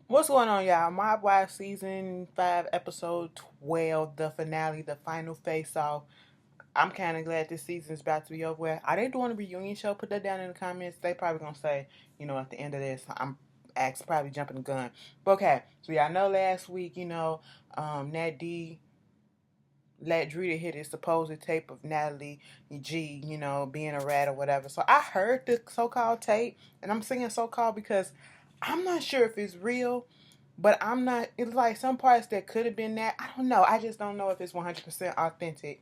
What's going on, y'all? Mob Wives Season 5, Episode 12, the finale, the final face off. I'm kind of glad this season's about to be over with. Are they doing a reunion show? Put that down in the comments. They probably gonna say, at the end of this, I'm probably jumping the gun. But okay, so y'all know last week, Nat D let Drita hit his supposed tape of Natalie G, being a rat or whatever. So I heard the so called tape, and I'm saying so called because I'm not sure if it's real, but I'm not. It's like some parts that could have been that. I don't know. I just don't know if it's 100% authentic.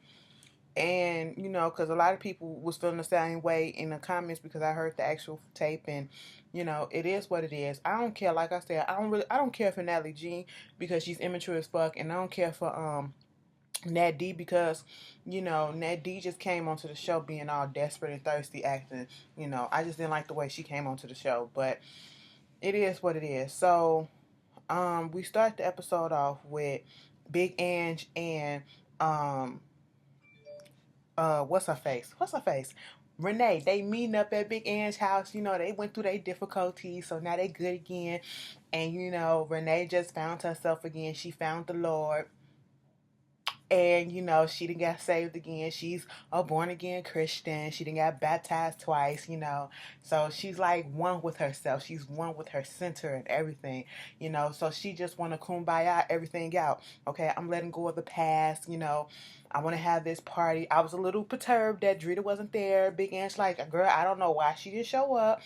And because a lot of people was feeling the same way in the comments because I heard the actual tape, and it is what it is. I don't care. Like I said, I don't care for Natalie Jean because she's immature as fuck, and I don't care for Nat D because Nat D just came onto the show being all desperate and thirsty acting. I just didn't like the way she came onto the show, but it is what it is. So we start the episode off with Big Ange and what's her face? What's her face? Renee. They meeting up at Big Ange's house. They went through their difficulties, so now they good again. And Renee just found herself again. She found the Lord. And she done got saved again. She's a born again Christian. She done got baptized twice. So she's like one with herself. She's one with her center and everything. So she just wanna kumbaya everything out. Okay, I'm letting go of the past. I wanna have this party. I was a little perturbed that Drita wasn't there. Big Ange like, girl, I don't know why she didn't show up.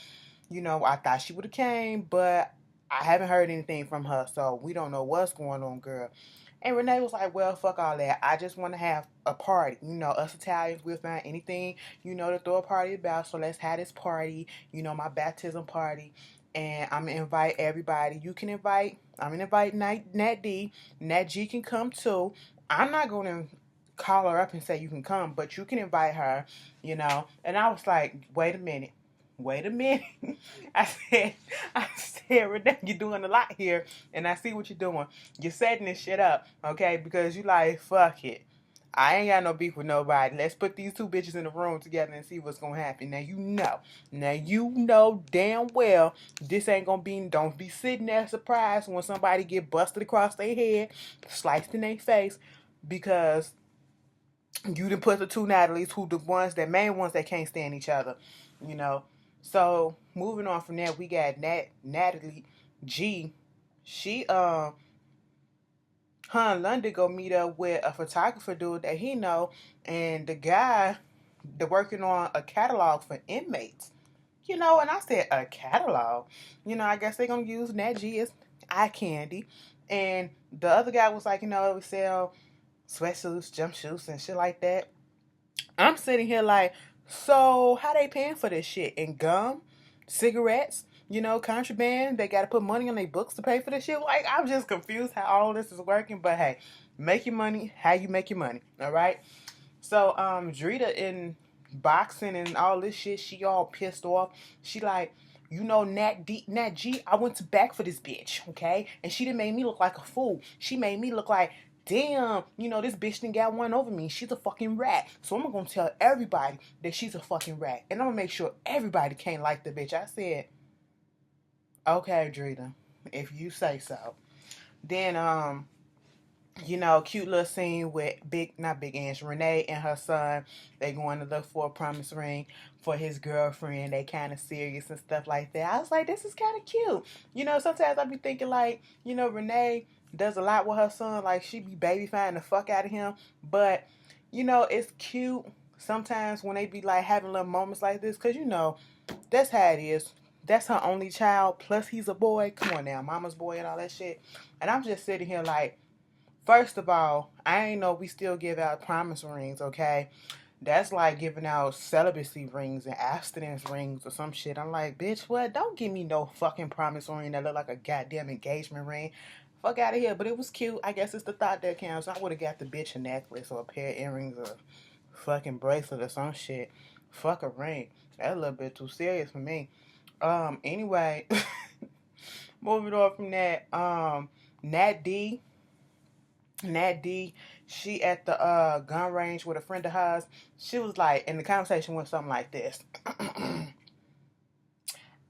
I thought she would have came, but I haven't heard anything from her, so we don't know what's going on, girl. And Renee was like, well, fuck all that. I just want to have a party. Us Italians, we'll find anything, to throw a party about. So let's have this party, my baptism party. And I'm going to invite everybody. You can invite, I'm going to invite Nat D. Nat G can come too. I'm not going to call her up and say you can come, but you can invite her. And I was like, wait a minute. Wait a minute. I said, Renee, you're doing a lot here, and I see what you're doing. You're setting this shit up, okay? Because you like, fuck it. I ain't got no beef with nobody. Let's put these two bitches in the room together and see what's gonna happen. Now you know damn well this ain't gonna be. Don't be sitting there surprised when somebody get busted across their head, sliced in their face, because you done put the two Natalies, who the ones that main ones that can't stand each other. You know. So moving on from there, we got Natalie G. She her and London go meet up with a photographer dude that he know, and the guy they're working on a catalog for inmates. And I said a catalog. I guess they're gonna use Nat G as eye candy. And the other guy was like, we sell sweatsuits, jumpsuits, and shit like that. I'm sitting here like, so how they paying for this shit? And gum, cigarettes, contraband. They got to put money on their books to pay for this shit. Like, I'm just confused how all this is working. But hey, make your money how you make your money. All right. So Drita in boxing and all this shit, she all pissed off. She like, Nat G, I went to back for this bitch, okay? And she done made me look like a fool. She made me look like, damn, this bitch done got one over me. She's a fucking rat. So I'm gonna tell everybody that she's a fucking rat. And I'm gonna make sure everybody can't like the bitch. I said, okay, Drita, if you say so. Then, cute little scene with not Big Ange, Renee and her son. They going to look for a promise ring for his girlfriend. They kind of serious and stuff like that. I was like, this is kind of cute. Sometimes I be thinking like, Renee does a lot with her son. Like she be babyfying the fuck out of him. But, it's cute sometimes when they be like having little moments like this. Because, that's how it is. That's her only child. Plus he's a boy. Come on now. Mama's boy and all that shit. And I'm just sitting here like, first of all, I ain't know we still give out promise rings, okay? That's like giving out celibacy rings and abstinence rings or some shit. I'm like, bitch, what? Don't give me no fucking promise ring that look like a goddamn engagement ring. Fuck out of here. But it was cute. I guess it's the thought that counts. I would have got the bitch a necklace or a pair of earrings or a fucking bracelet or some shit. Fuck a ring. That's a little bit too serious for me. Anyway, moving on from that, Nat D. Nat D, she at the gun range with a friend of hers. She was like, and the conversation went something like this.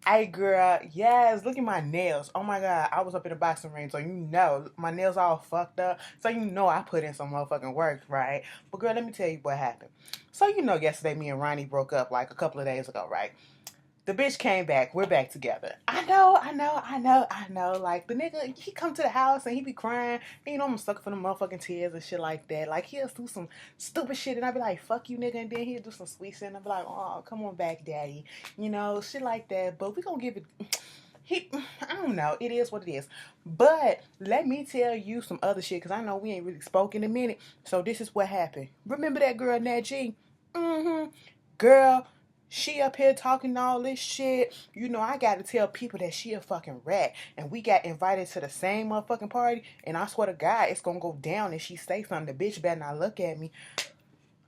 Hey girl, yes, look at my nails. Oh my god, I was up in the boxing ring, so you know my nails all fucked up. So you know I put in some motherfucking work, right? But girl, let me tell you what happened. So you know yesterday me and Ronnie broke up like a couple of days ago, right? The bitch came back. We're back together. I know. Like the nigga, he come to the house and he be crying. And, you know I'm sucking for the motherfucking tears and shit like that. Like he'll do some stupid shit and I be like, "Fuck you, nigga," and then he'll do some sweet shit and I be like, "Oh, come on back, daddy," you know, shit like that. But we gonna give it. He, I don't know. It is what it is. But let me tell you some other shit because I know we ain't really spoken in a minute. So this is what happened. Remember that girl Nat G? Mm-hmm. Girl, she up here talking all this shit. You know, I got to tell people that she a fucking rat. And we got invited to the same motherfucking party. And I swear to God, it's going to go down if she say something. The bitch better not look at me.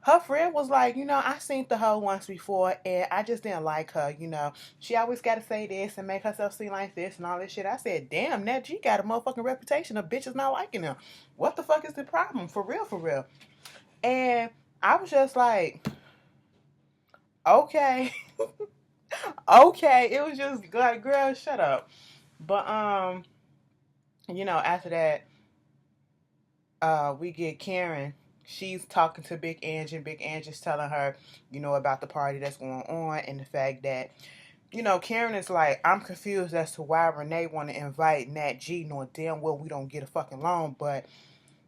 Her friend was like, you know, I seen the hoe once before and I just didn't like her, you know. She always got to say this and make herself seem like this and all this shit. I said, damn, Nat G got a motherfucking reputation of bitches not liking him. What the fuck is the problem? For real, for real. And I was just like, okay. Okay, it was just like, girl, shut up. But you know, after that, we get Karen. She's talking to Big Angie, and Big Angie's telling her, you know, about the party that's going on and the fact that, you know, Karen is like, I'm confused as to why Renee want to invite Nat G, knowing damn well we don't get a fucking loan, but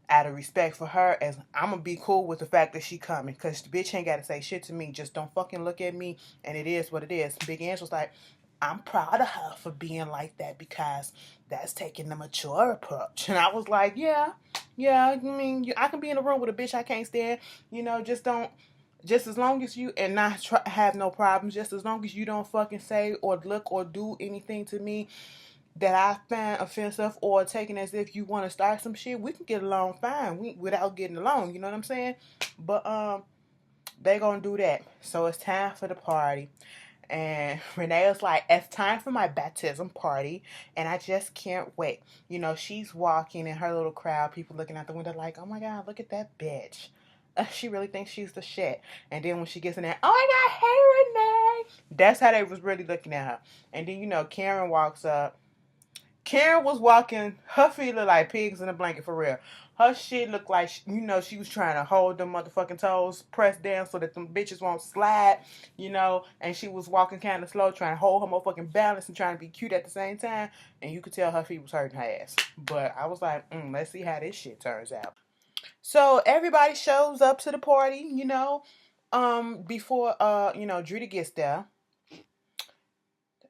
out of respect for her, as I'm gonna be cool with the fact that she coming, cause the bitch ain't gotta say shit to me. Just don't fucking look at me, and it is what it is. Big Ange was like, I'm proud of her for being like that because that's taking the mature approach. And I was like, yeah. I mean, I can be in a room with a bitch I can't stand. You know, just don't. Just as long as you and not have no problems. Just as long as you don't fucking say or look or do anything to me that I find offensive or taken as if you want to start some shit, we can get along fine. Without getting along, you know what I'm saying? But they gonna do that. So it's time for the party. And Renee was like, it's time for my baptism party, and I just can't wait. You know, she's walking in her little crowd, people looking out the window like, oh my god, look at that bitch. She really thinks she's the shit. And then when she gets in there, oh my god, hey Renee. That's how they was really looking at her. And then, you know, Karen walks up. Karen was walking, her feet look like pigs in a blanket for real. Her shit looked like, you know, she was trying to hold them motherfucking toes pressed down so that them bitches won't slide, you know, and she was walking kind of slow, trying to hold her motherfucking balance and trying to be cute at the same time, and you could tell her feet was hurting her ass. But I was like, let's see how this shit turns out. So everybody shows up to the party, you know, before, you know, Drita gets there.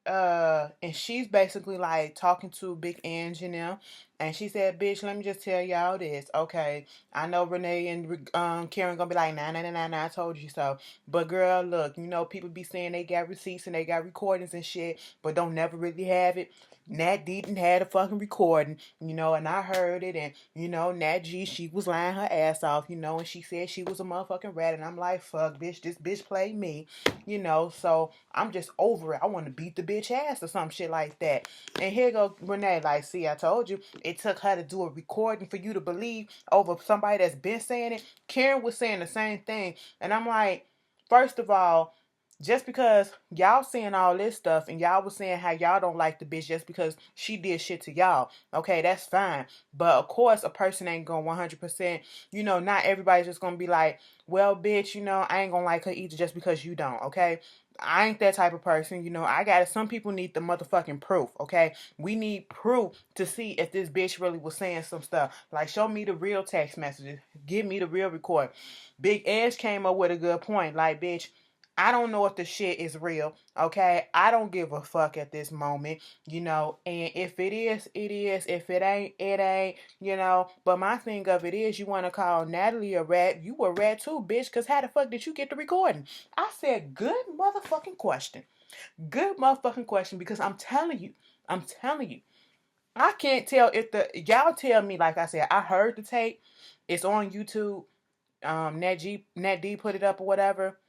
And she's basically like talking to Big Angie now, and she said, "Bitch, let me just tell y'all this, okay? I know Renee and Karen gonna be like, nah, I told you so. But girl, look, you know people be saying they got receipts and they got recordings and shit, but don't never really have it. Nat didn't have a fucking recording, you know, and I heard it, and you know, Nat G, she was lying her ass off, you know, and she said she was a motherfucking rat, and I'm like, fuck, bitch, this bitch played me, you know, so." I'm just over it. I want to beat the bitch ass or some shit like that. And here go Renee, like, see, I told you, it took her to do a recording for you to believe over somebody that's been saying it. Karen was saying the same thing. And I'm like, first of all, just because y'all saying all this stuff and y'all was saying how y'all don't like the bitch just because she did shit to y'all, okay, that's fine. But of course, a person ain't gonna 100%, you know, not everybody's just gonna be like, well, bitch, you know, I ain't gonna like her either just because you don't, okay? I ain't that type of person, you know. I got it. Some people need the motherfucking proof, okay? We need proof to see if this bitch really was saying some stuff. Like, show me the real text messages. Give me the real record. Big Edge came up with a good point. Like, bitch, I don't know if the shit is real, okay? I don't give a fuck at this moment, you know. And if it is, it is. If it ain't, it ain't, you know. But my thing of it is, you want to call Natalie a rat. You a rat too, bitch, because how the fuck did you get the recording? I said, good motherfucking question. Good motherfucking question, because I'm telling you, I can't tell if y'all tell me, like I said, I heard the tape. It's on YouTube. Nat D put it up or whatever.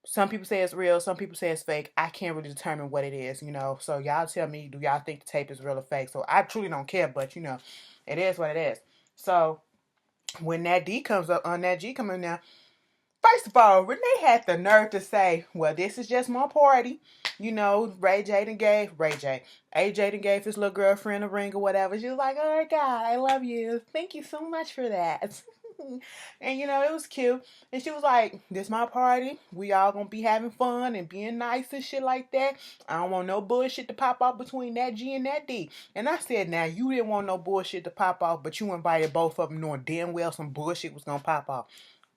Some people say it's real, some people say it's fake. I can't really determine what it is, you know. So y'all tell me, do y'all think the tape is real or fake? So I truly don't care, but you know, it is what it is. So when Nat D comes up on Nat G coming now, first of all, Renee had the nerve to say, well, this is just my party. you know, AJ done gave his little girlfriend a ring or whatever. She was like, oh my God, I love you. Thank you so much for that. And you know, it was cute. And she was like, this my party. We all gonna be having fun and being nice and shit like that. I don't want no bullshit to pop off between that G and that D. And I said, now you didn't want no bullshit to pop off, but you invited both of them knowing damn well some bullshit was gonna pop off.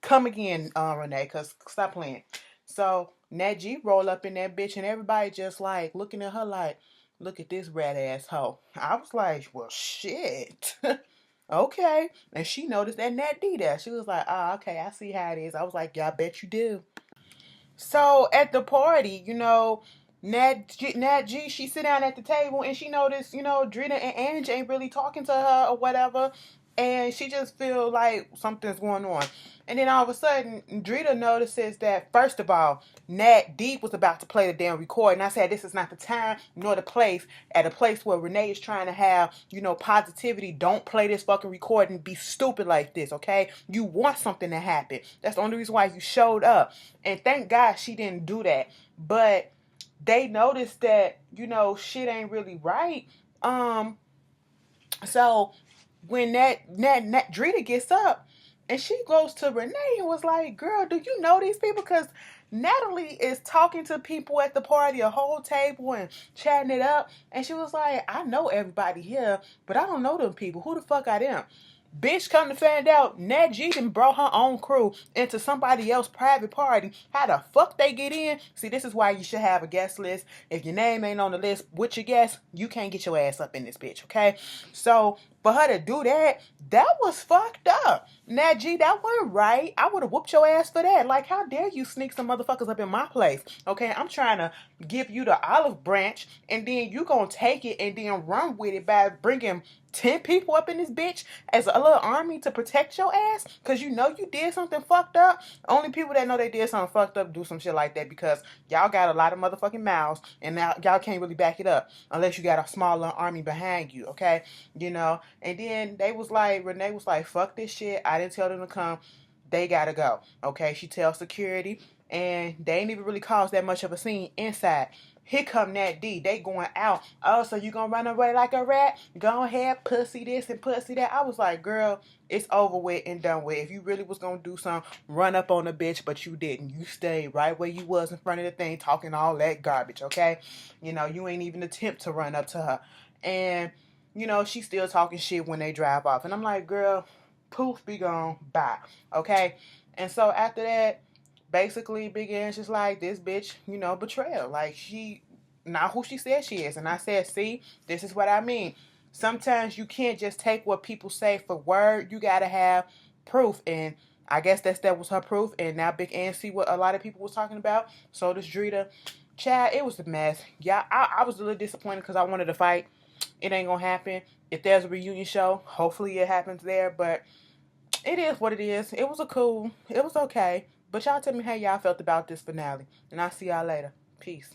Come again, Renee, cause stop playing. So Nat G roll up in that bitch and everybody just like looking at her like, look at this rat ass hoe. I was like, well shit. Okay. And she noticed that Nat D there. She was like, oh, okay, I see how it is. I was like, yeah, I bet you do. So at the party, you know, Nat G, she sit down at the table and she noticed, you know, Drita and Angie ain't really talking to her or whatever. And she just feel like something's going on. And then all of a sudden, Drita notices that, first of all, Nat D was about to play the damn record. And I said, this is not the time nor the place. At a place where Renee is trying to have, you know, positivity. Don't play this fucking record and be stupid like this, okay? You want something to happen. That's the only reason why you showed up. And thank God she didn't do that. But they noticed that, you know, shit ain't really right. So when that Drita gets up and she goes to Renee and was like, girl, do you know these people? Because Natalie is talking to people at the party, a whole table, and chatting it up. And she was like, I know everybody here, but I don't know them people. Who the fuck are them? Bitch, come to find out, Nat G done brought her own crew into somebody else's private party. How the fuck they get in? See, this is why you should have a guest list. If your name ain't on the list with your guest, you can't get your ass up in this bitch, okay? So, for her to do that, that was fucked up. Nat G, that wasn't right. I would have whooped your ass for that. Like, how dare you sneak some motherfuckers up in my place? Okay, I'm trying to give you the olive branch, and then you gonna take it and then run with it by bringing 10 people up in this bitch as a little army to protect your ass because you know you did something fucked up. Only people that know they did something fucked up do some shit like that because y'all got a lot of motherfucking mouths and now y'all can't really back it up unless you got a smaller army behind you, okay? You know, and then they was like, Renee was like, fuck this shit. I didn't tell them to come. They gotta go, okay? She tells security and they ain't even really caused that much of a scene inside. Here come Nat D. They going out. Oh, so you gonna run away like a rat? Go ahead, pussy this and pussy that. I was like, girl, it's over with and done with. If you really was gonna do something, run up on the bitch, but you didn't. You stayed right where you was in front of the thing, talking all that garbage, okay? You know, you ain't even attempt to run up to her. And, you know, she's still talking shit when they drive off. And I'm like, girl, poof, be gone, bye, okay? And so after that, basically Big An's just like, this bitch, you know, betrayal. Like, she not who she says she is. And I said, see, this is what I mean. Sometimes you can't just take what people say for word. You gotta have proof. And I guess that was her proof. And now Big An see what a lot of people was talking about. So does Drita. Chad, it was a mess. Yeah, I was a little disappointed because I wanted to fight. It ain't gonna happen. If there's a reunion show, hopefully it happens there. But it is what it is. It was okay. But y'all tell me how y'all felt about this finale. And I'll see y'all later. Peace.